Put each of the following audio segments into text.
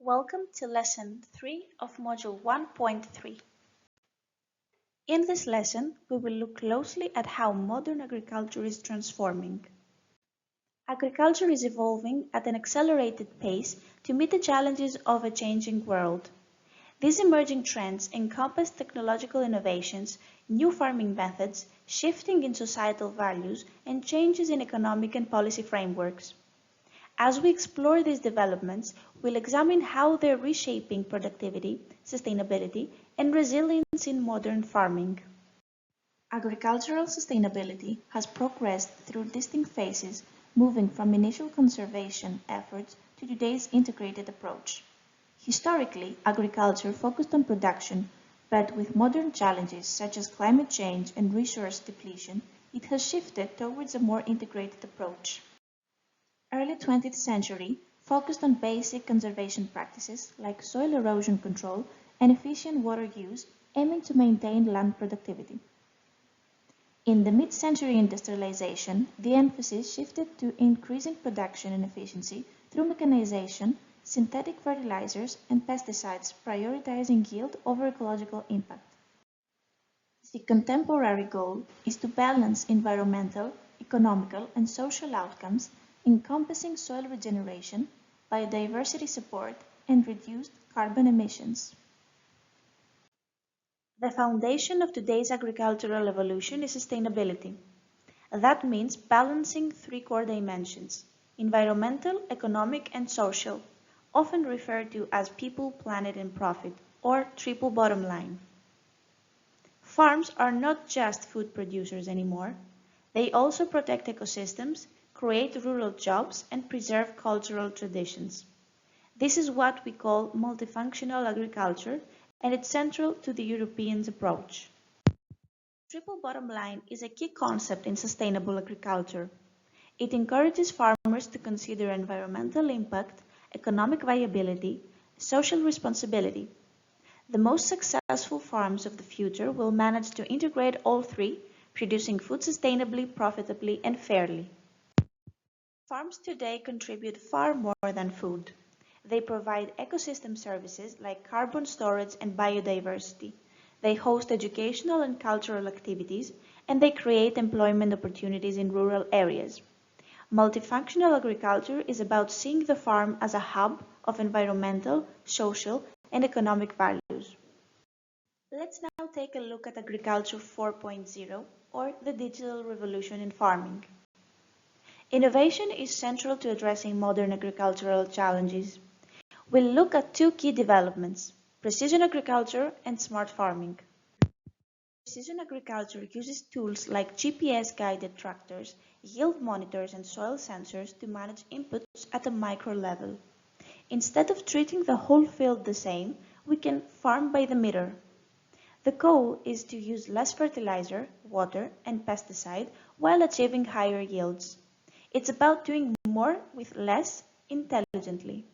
Welcome to Lesson 3 of Module 1.3. In this lesson, we will look closely at how modern agriculture is transforming. Agriculture is evolving at an accelerated pace to meet the challenges of a changing world. These emerging trends encompass technological innovations, new farming methods, shifting in societal values, and changes in economic and policy frameworks. As we explore these developments, we'll examine how they're reshaping productivity, sustainability, and resilience in modern farming. Agricultural sustainability has progressed through distinct phases, moving from initial conservation efforts to today's integrated approach. Historically, agriculture focused on production, but with modern challenges such as climate change and resource depletion, it has shifted towards a more integrated approach. Early 20th century focused on basic conservation practices like soil erosion control and efficient water use, aiming to maintain land productivity. In the mid-century industrialization, the emphasis shifted to increasing production and efficiency through mechanization, synthetic fertilizers, and pesticides, prioritizing yield over ecological impact. The contemporary goal is to balance environmental, economical, and social outcomes encompassing soil regeneration, biodiversity support, and reduced carbon emissions. The foundation of today's agricultural evolution is sustainability. That means balancing three core dimensions: environmental, economic, and social, often referred to as people, planet, and profit, or triple bottom line. Farms are not just food producers anymore. They also protect ecosystems, create rural jobs, and preserve cultural traditions. This is what we call multifunctional agriculture, and it's central to the European approach. Triple bottom line is a key concept in sustainable agriculture. It encourages farmers to consider environmental impact, economic viability, social responsibility. The most successful farms of the future will manage to integrate all three, producing food sustainably, profitably, and fairly. Farms today contribute far more than food. They provide ecosystem services like carbon storage and biodiversity. They host educational and cultural activities, and they create employment opportunities in rural areas. Multifunctional agriculture is about seeing the farm as a hub of environmental, social, and economic values. Let's now take a look at Agriculture 4.0, or the digital revolution in farming. Innovation is central to addressing modern agricultural challenges. We'll look at two key developments: precision agriculture and smart farming. Precision agriculture uses tools like GPS-guided tractors, yield monitors, and soil sensors to manage inputs at a micro level. Instead of treating the whole field the same, we can farm by the meter. The goal is to use less fertilizer, water, and pesticide while achieving higher yields. It's about doing more with less intelligently.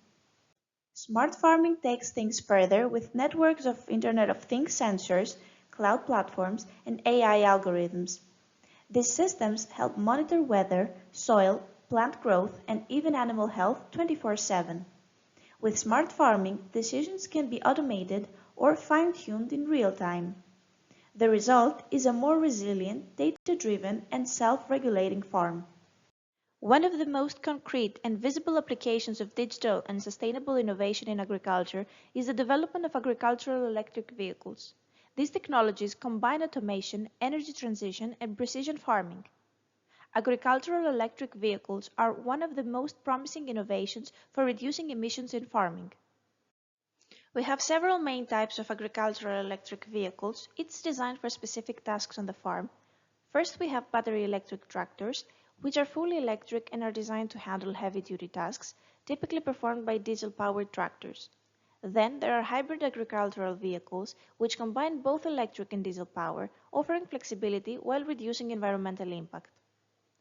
Smart farming takes things further with networks of Internet of Things sensors, cloud platforms, and AI algorithms. These systems help monitor weather, soil, plant growth, and even animal health 24/7. With smart farming, decisions can be automated or fine-tuned in real time. The result is a more resilient, data-driven, and self-regulating farm. One of the most concrete and visible applications of digital and sustainable innovation in agriculture is the development of agricultural electric vehicles. These technologies combine automation, energy transition, and precision farming. Agricultural electric vehicles are one of the most promising innovations for reducing emissions in farming. We have several main types of agricultural electric vehicles, each designed for specific tasks on the farm. First, we have battery electric tractors, which are fully electric and are designed to handle heavy-duty tasks, typically performed by diesel-powered tractors. Then there are hybrid agricultural vehicles, which combine both electric and diesel power, offering flexibility while reducing environmental impact.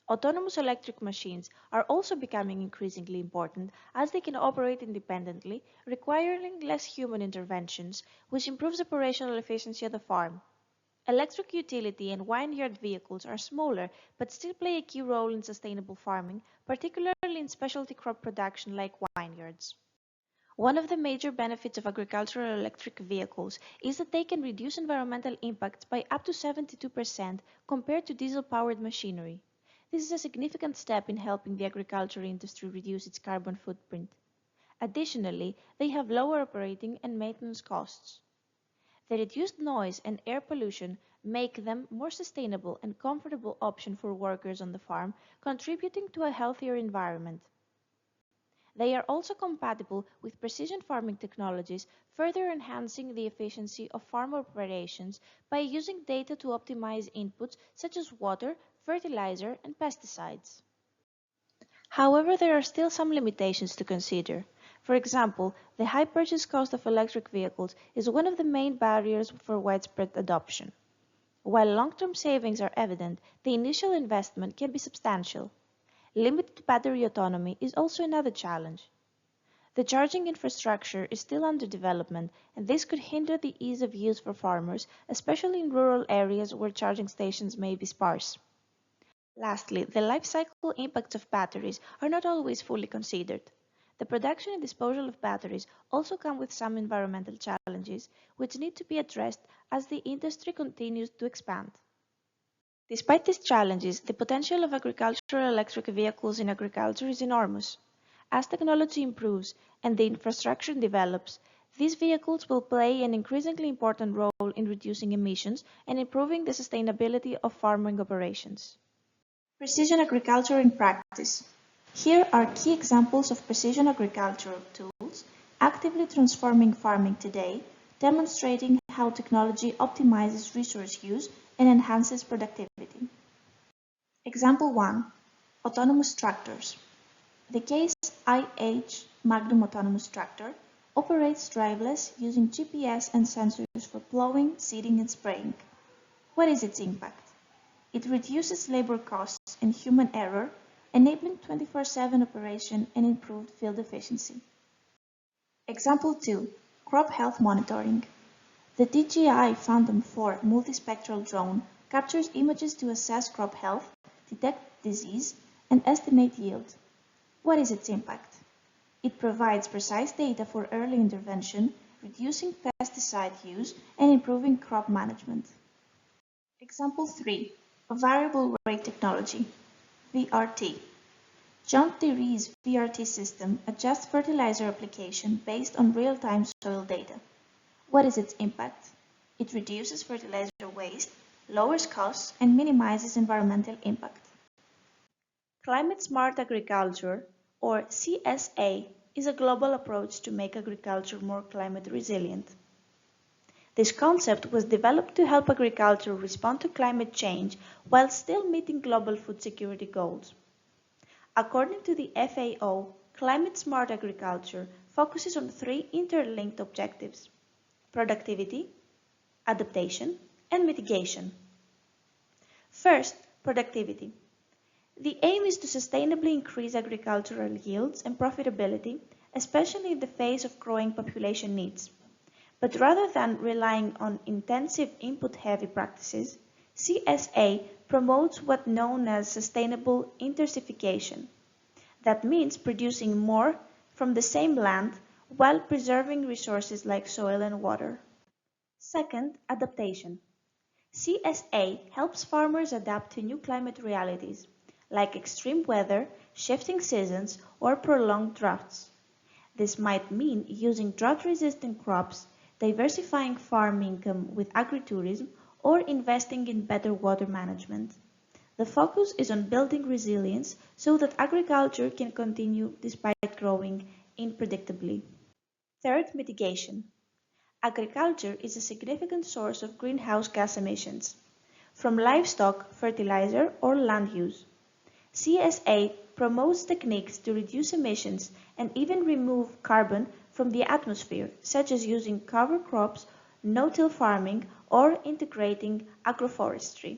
Autonomous electric machines are also becoming increasingly important as they can operate independently, requiring less human interventions, which improves operational efficiency of the farm. Electric utility and vineyard vehicles are smaller but still play a key role in sustainable farming, particularly in specialty crop production like vineyards. One of the major benefits of agricultural electric vehicles is that they can reduce environmental impacts by up to 72% compared to diesel-powered machinery. This is a significant step in helping the agriculture industry reduce its carbon footprint. Additionally, they have lower operating and maintenance costs. The reduced noise and air pollution make them more sustainable and comfortable option for workers on the farm, contributing to a healthier environment. They are also compatible with precision farming technologies, further enhancing the efficiency of farm operations by using data to optimize inputs such as water, fertilizer, and pesticides. However, there are still some limitations to consider. For example, the high purchase cost of electric vehicles is one of the main barriers for widespread adoption. While long-term savings are evident, the initial investment can be substantial. Limited battery autonomy is also another challenge. The charging infrastructure is still under development, and this could hinder the ease of use for farmers, especially in rural areas where charging stations may be sparse. Lastly, the life cycle impacts of batteries are not always fully considered. The production and disposal of batteries also come with some environmental challenges, which need to be addressed as the industry continues to expand. Despite these challenges, the potential of agricultural electric vehicles in agriculture is enormous. As technology improves and the infrastructure develops, these vehicles will play an increasingly important role in reducing emissions and improving the sustainability of farming operations. Precision agriculture in practice. Here are key examples of precision agricultural tools actively transforming farming today, demonstrating how technology optimizes resource use and enhances productivity. Example 1. Autonomous tractors. The Case IH Magnum autonomous tractor operates driveless using GPS and sensors for plowing, seeding, and spraying. What is its impact? It reduces labor costs and human error, enabling 24/7 operation and improved field efficiency. Example 2. Crop health monitoring. The DJI Phantom 4 multispectral drone captures images to assess crop health, detect disease, and estimate yield. What is its impact? It provides precise data for early intervention, reducing pesticide use, and improving crop management. Example 3. Variable rate technology, VRT. John Deere's VRT system adjusts fertilizer application based on real-time soil data. What is its impact? It reduces fertilizer waste, lowers costs, and minimizes environmental impact. Climate-smart agriculture, or CSA, is a global approach to make agriculture more climate resilient. This concept was developed to help agriculture respond to climate change while still meeting global food security goals. According to the FAO, climate-smart agriculture focuses on three interlinked objectives: productivity, adaptation, and mitigation. First, productivity. The aim is to sustainably increase agricultural yields and profitability, especially in the face of growing population needs. But rather than relying on intensive input-heavy practices, CSA promotes what's known as sustainable intensification. That means producing more from the same land while preserving resources like soil and water. Second, adaptation. CSA helps farmers adapt to new climate realities, like extreme weather, shifting seasons, or prolonged droughts. This might mean using drought-resistant crops, diversifying farm income with agritourism, or investing in better water management. The focus is on building resilience so that agriculture can continue despite growing unpredictably. Third, mitigation. Agriculture is a significant source of greenhouse gas emissions, from livestock, fertilizer, or land use. CSA promotes techniques to reduce emissions and even remove carbon from the atmosphere, such as using cover crops, no-till farming, or integrating agroforestry.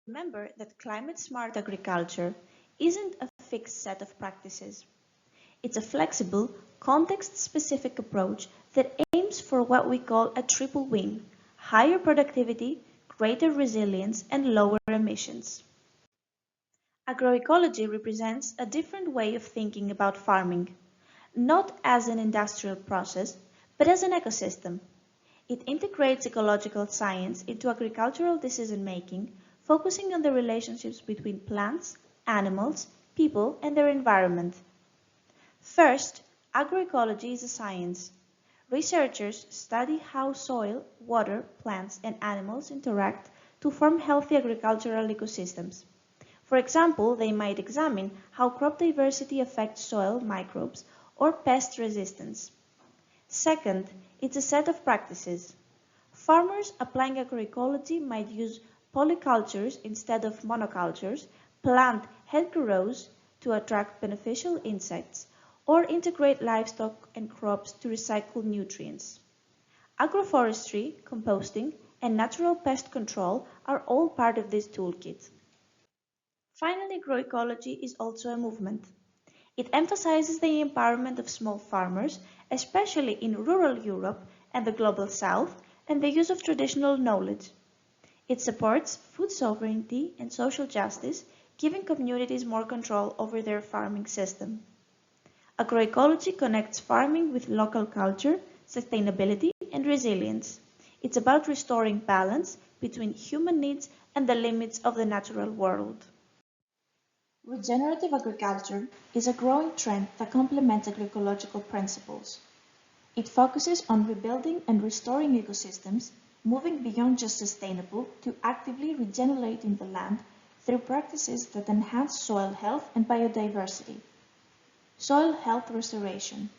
Remember that climate-smart agriculture isn't a fixed set of practices. It's a flexible, context-specific approach that aims for what we call a triple win: higher productivity, greater resilience, and lower emissions. Agroecology represents a different way of thinking about farming. not as an industrial process, but as an ecosystem. It integrates ecological science into agricultural decision-making, focusing on the relationships between plants, animals, people, and their environment. First, agroecology is a science. Researchers study how soil, water, plants, and animals interact to form healthy agricultural ecosystems. For example, they might examine how crop diversity affects soil microbes or pest resistance. Second, it's a set of practices. Farmers applying agroecology might use polycultures instead of monocultures, plant hedgerows to attract beneficial insects, or integrate livestock and crops to recycle nutrients. Agroforestry, composting, and natural pest control are all part of this toolkit. Finally, agroecology is also a movement. It emphasizes the empowerment of small farmers, especially in rural Europe and the global south, and the use of traditional knowledge. It supports food sovereignty and social justice, giving communities more control over their farming system. Agroecology connects farming with local culture, sustainability, and resilience. It's about restoring balance between human needs and the limits of the natural world. Regenerative agriculture is a growing trend that complements agroecological principles. It focuses on rebuilding and restoring ecosystems, moving beyond just sustainable to actively regenerating the land through practices that enhance soil health and biodiversity. Soil health restoration.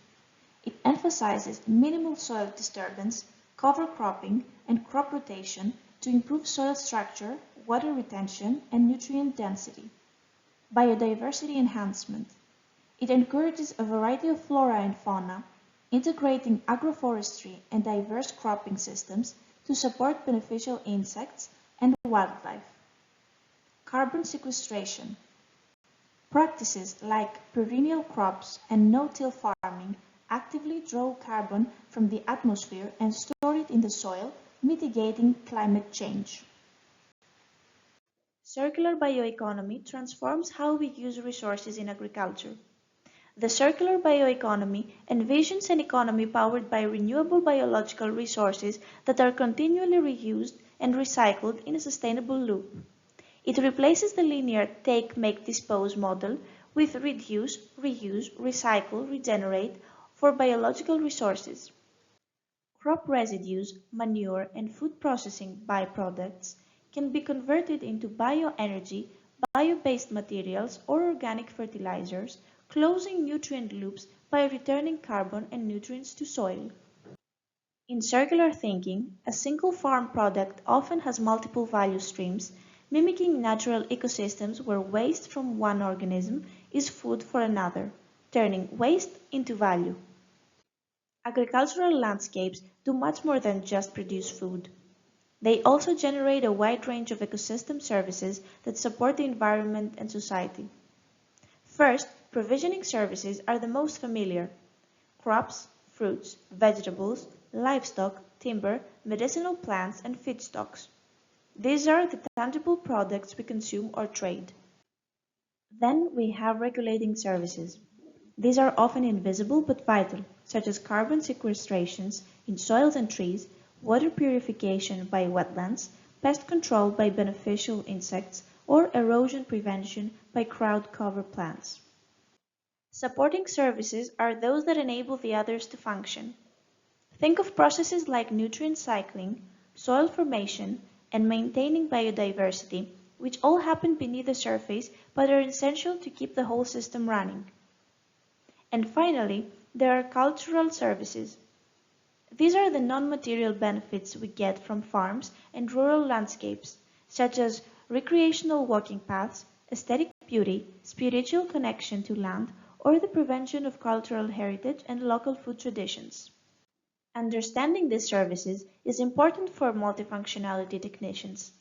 It emphasizes minimal soil disturbance, cover cropping, and crop rotation to improve soil structure, water retention, and nutrient density. Biodiversity enhancement. It encourages a variety of flora and fauna, integrating agroforestry and diverse cropping systems to support beneficial insects and wildlife. Carbon sequestration. Practices like perennial crops and no-till farming actively draw carbon from the atmosphere and store it in the soil, mitigating climate change. Circular bioeconomy transforms how we use resources in agriculture. The circular bioeconomy envisions an economy powered by renewable biological resources that are continually reused and recycled in a sustainable loop. It replaces the linear take, make, dispose model with reduce, reuse, recycle, regenerate for biological resources. Crop residues, manure, and food processing byproducts can be converted into bioenergy, bio-based materials, or organic fertilizers, closing nutrient loops by returning carbon and nutrients to soil. In circular thinking, a single farm product often has multiple value streams, mimicking natural ecosystems where waste from one organism is food for another, turning waste into value. Agricultural landscapes do much more than just produce food. They also generate a wide range of ecosystem services that support the environment and society. First, provisioning services are the most familiar. Crops, fruits, vegetables, livestock, timber, medicinal plants, and feedstocks. These are the tangible products we consume or trade. Then we have regulating services. These are often invisible but vital, such as carbon sequestrations in soils and trees, water purification by wetlands, pest control by beneficial insects, or erosion prevention by crowd cover plants. Supporting services are those that enable the others to function. Think of processes like nutrient cycling, soil formation, and maintaining biodiversity, which all happen beneath the surface but are essential to keep the whole system running. And finally, there are cultural services. These are the non-material benefits we get from farms and rural landscapes, such as recreational walking paths, aesthetic beauty, spiritual connection to land, or the prevention of cultural heritage and local food traditions. Understanding these services is important for multifunctionality technicians.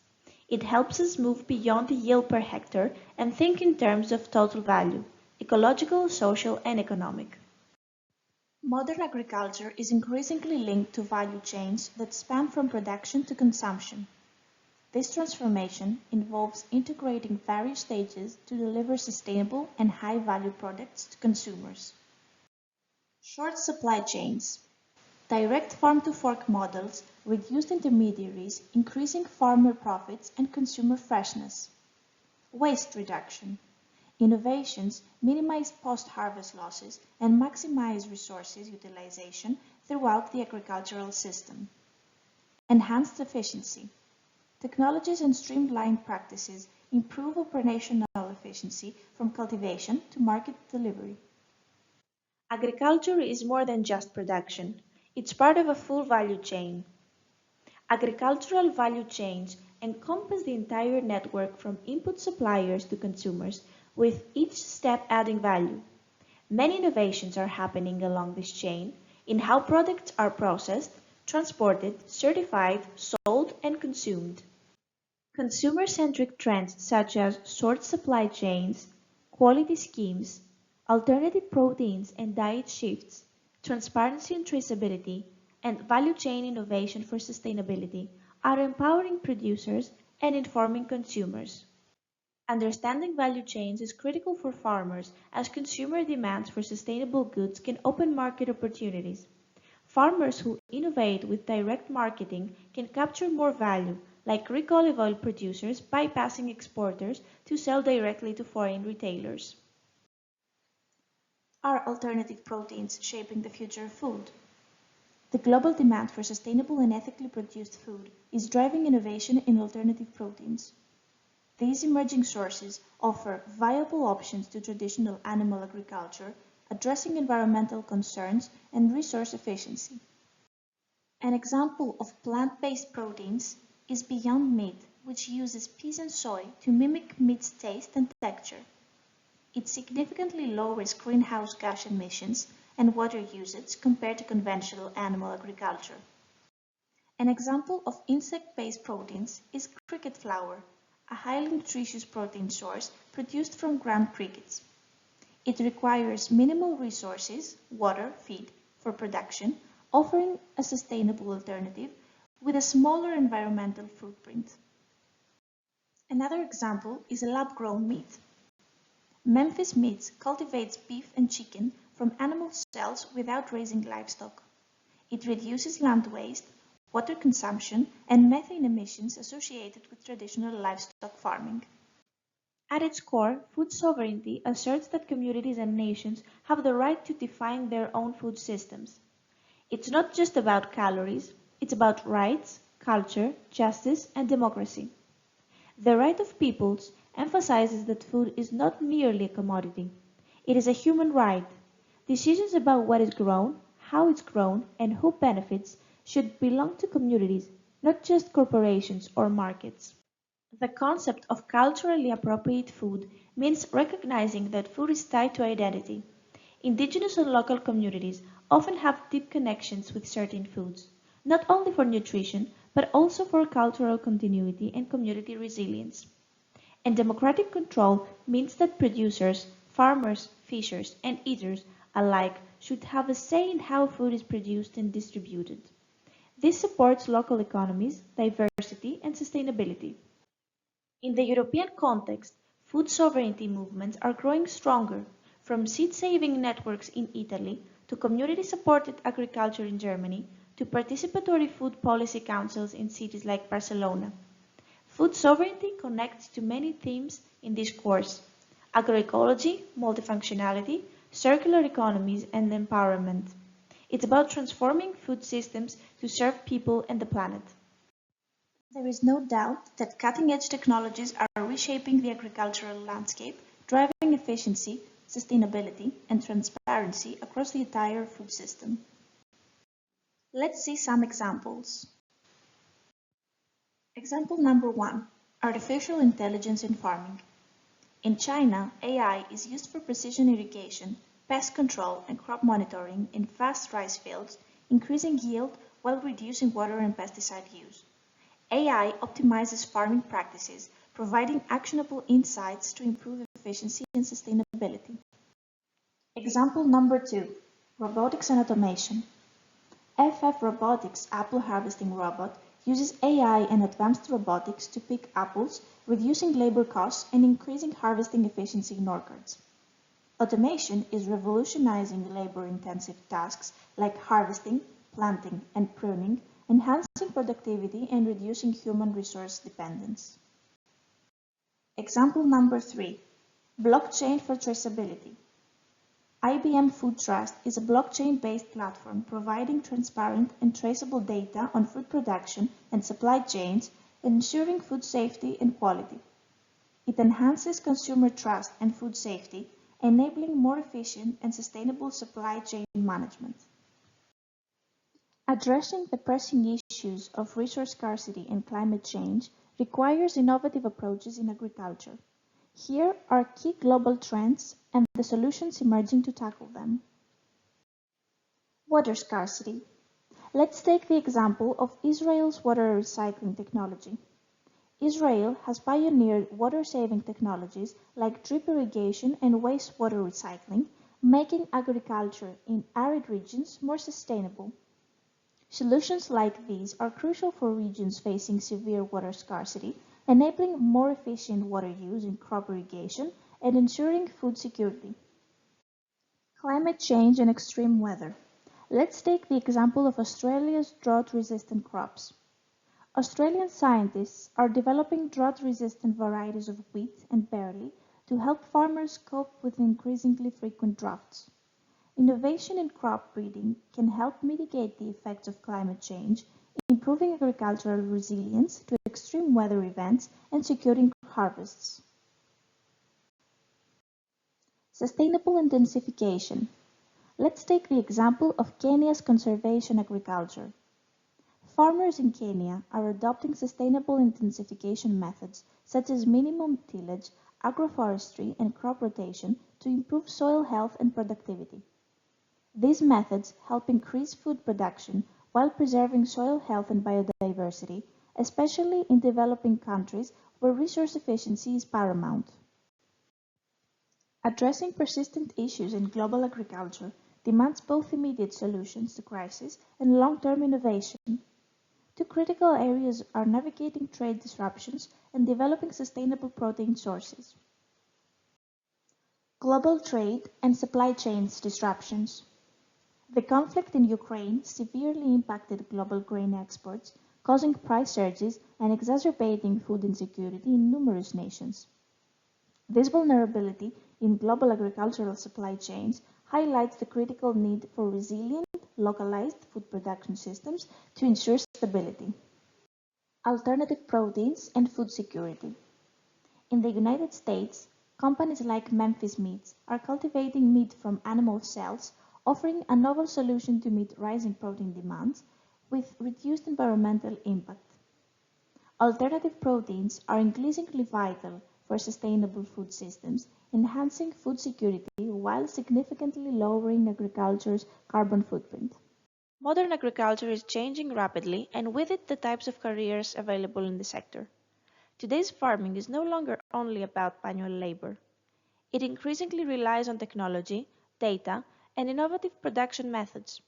It helps us move beyond the yield per hectare and think in terms of total value, ecological, social, and economic. Modern agriculture is increasingly linked to value chains that span from production to consumption. This transformation involves integrating various stages to deliver sustainable and high-value products to consumers. Short supply chains. Direct farm-to-fork models reduced intermediaries, increasing farmer profits and consumer freshness. Waste reduction. Innovations minimize post-harvest losses and maximize resources utilization throughout the agricultural system. Enhanced efficiency. Technologies and streamlined practices improve operational efficiency from cultivation to market delivery. Agriculture is more than just production. It's part of a full value chain. Agricultural value chains encompass the entire network from input suppliers to consumers, with each step adding value. Many innovations are happening along this chain in how products are processed, transported, certified, sold, and consumed. Consumer-centric trends such as short supply chains, quality schemes, alternative proteins and diet shifts, transparency and traceability, and value chain innovation for sustainability are empowering producers and informing consumers. Understanding value chains is critical for farmers as consumer demands for sustainable goods can open market opportunities. Farmers who innovate with direct marketing can capture more value, like Greek olive oil producers bypassing exporters to sell directly to foreign retailers. Are alternative proteins shaping the future of food? The global demand for sustainable and ethically produced food is driving innovation in alternative proteins. These emerging sources offer viable options to traditional animal agriculture, addressing environmental concerns and resource efficiency. An example of plant-based proteins is Beyond Meat, which uses peas and soy to mimic meat's taste and texture. It significantly lowers greenhouse gas emissions and water usage compared to conventional animal agriculture. An example of insect-based proteins is cricket flour, a highly nutritious protein source produced from ground crickets. It requires minimal resources, water, feed, for production, offering a sustainable alternative with a smaller environmental footprint. Another example is lab-grown meat. Memphis Meats cultivates beef and chicken from animal cells without raising livestock. It reduces land waste, water consumption, and methane emissions associated with traditional livestock farming. At its core, food sovereignty asserts that communities and nations have the right to define their own food systems. It's not just about calories, it's about rights, culture, justice, and democracy. The Right of Peoples emphasizes that food is not merely a commodity. It is a human right. Decisions about what is grown, how it's grown, and who benefits should belong to communities, not just corporations or markets. The concept of culturally appropriate food means recognizing that food is tied to identity. Indigenous and local communities often have deep connections with certain foods, not only for nutrition, but also for cultural continuity and community resilience. And democratic control means that producers, farmers, fishers, and eaters alike should have a say in how food is produced and distributed. This supports local economies, diversity, and sustainability. In the European context, food sovereignty movements are growing stronger, from seed-saving networks in Italy to community-supported agriculture in Germany to participatory food policy councils in cities like Barcelona. Food sovereignty connects to many themes in this course: agroecology, multifunctionality, circular economies, and empowerment. It's about transforming food systems to serve people and the planet. There is no doubt that cutting-edge technologies are reshaping the agricultural landscape, driving efficiency, sustainability, and transparency across the entire food system. Let's see some examples. Example number 1. Artificial intelligence in farming. In China, AI is used for precision irrigation, pest control, and crop monitoring in vast rice fields, increasing yield while reducing water and pesticide use. AI optimizes farming practices, providing actionable insights to improve efficiency and sustainability. Example number 2. Robotics and automation. FF Robotics apple harvesting robot uses AI and advanced robotics to pick apples, reducing labor costs and increasing harvesting efficiency in orchards. Automation is revolutionizing labor-intensive tasks like harvesting, planting, and pruning, enhancing productivity and reducing human resource dependence. Example number 3. Blockchain for traceability. IBM Food Trust is a blockchain-based platform providing transparent and traceable data on food production and supply chains, ensuring food safety and quality. It enhances consumer trust and food safety, enabling more efficient and sustainable supply chain management. Addressing the pressing issues of resource scarcity and climate change requires innovative approaches in agriculture. Here are key global trends and the solutions emerging to tackle them. Water scarcity. Let's take the example of Israel's water recycling technology. Israel has pioneered water-saving technologies like drip irrigation and wastewater recycling, making agriculture in arid regions more sustainable. Solutions like these are crucial for regions facing severe water scarcity, enabling more efficient water use in crop irrigation and ensuring food security. Climate change and extreme weather. Let's take the example of Australia's drought-resistant crops. Australian scientists are developing drought-resistant varieties of wheat and barley to help farmers cope with increasingly frequent droughts. Innovation in crop breeding can help mitigate the effects of climate change, improving agricultural resilience to extreme weather events and securing harvests. Sustainable intensification. Let's take the example of Kenya's conservation agriculture. Farmers in Kenya are adopting sustainable intensification methods such as minimum tillage, agroforestry, and crop rotation to improve soil health and productivity. These methods help increase food production while preserving soil health and biodiversity, especially in developing countries where resource efficiency is paramount. Addressing persistent issues in global agriculture demands both immediate solutions to crisis and long-term innovation. Two critical areas are navigating trade disruptions and developing sustainable protein sources. Global trade and supply chains disruptions. The conflict in Ukraine severely impacted global grain exports, causing price surges and exacerbating food insecurity in numerous nations. This vulnerability in global agricultural supply chains highlights the critical need for resilient, localized food production systems to ensure stability. Alternative proteins and food security. In the United States, companies like Memphis Meats are cultivating meat from animal cells, offering a novel solution to meet rising protein demands with reduced environmental impact. Alternative proteins are increasingly vital for sustainable food systems, enhancing food security while significantly lowering agriculture's carbon footprint. Modern agriculture is changing rapidly, and with it the types of careers available in the sector. Today's farming is no longer only about manual labor. It increasingly relies on technology, data, and innovative production methods.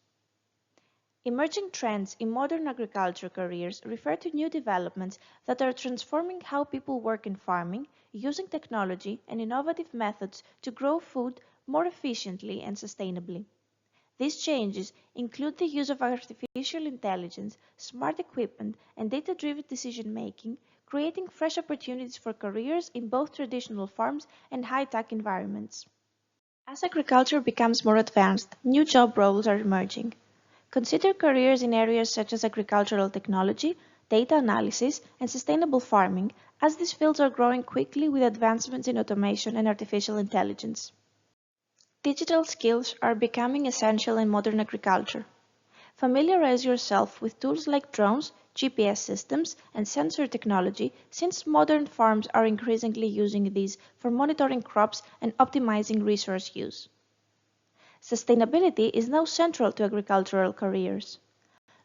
Emerging trends in modern agriculture careers refer to new developments that are transforming how people work in farming, using technology and innovative methods to grow food more efficiently and sustainably. These changes include the use of artificial intelligence, smart equipment, and data-driven decision-making, creating fresh opportunities for careers in both traditional farms and high-tech environments. As agriculture becomes more advanced, new job roles are emerging. Consider careers in areas such as agricultural technology, data analysis, and sustainable farming, as these fields are growing quickly with advancements in automation and artificial intelligence. Digital skills are becoming essential in modern agriculture. Familiarize yourself with tools like drones, GPS systems, and sensor technology, since modern farms are increasingly using these for monitoring crops and optimizing resource use. Sustainability is now central to agricultural careers.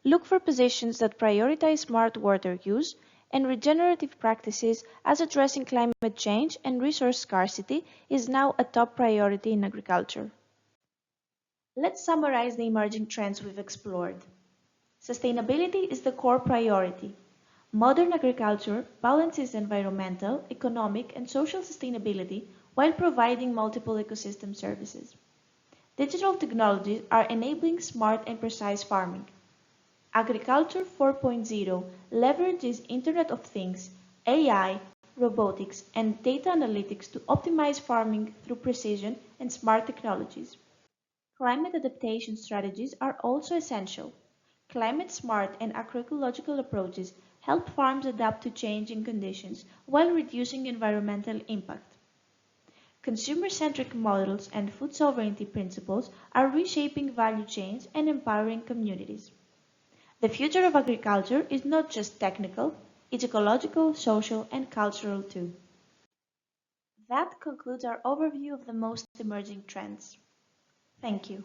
Look for positions that prioritize smart water use and regenerative practices, as addressing climate change and resource scarcity is now a top priority in agriculture. Let's summarize the emerging trends we've explored. Sustainability is the core priority. Modern agriculture balances environmental, economic, and social sustainability while providing multiple ecosystem services. Digital technologies are enabling smart and precise farming. Agriculture 4.0 leverages Internet of Things, AI, robotics, and data analytics to optimize farming through precision and smart technologies. Climate adaptation strategies are also essential. Climate-smart and agroecological approaches help farms adapt to changing conditions while reducing environmental impact. Consumer-centric models and food sovereignty principles are reshaping value chains and empowering communities. The future of agriculture is not just technical, it's ecological, social, and cultural too. That concludes our overview of the most emerging trends. Thank you.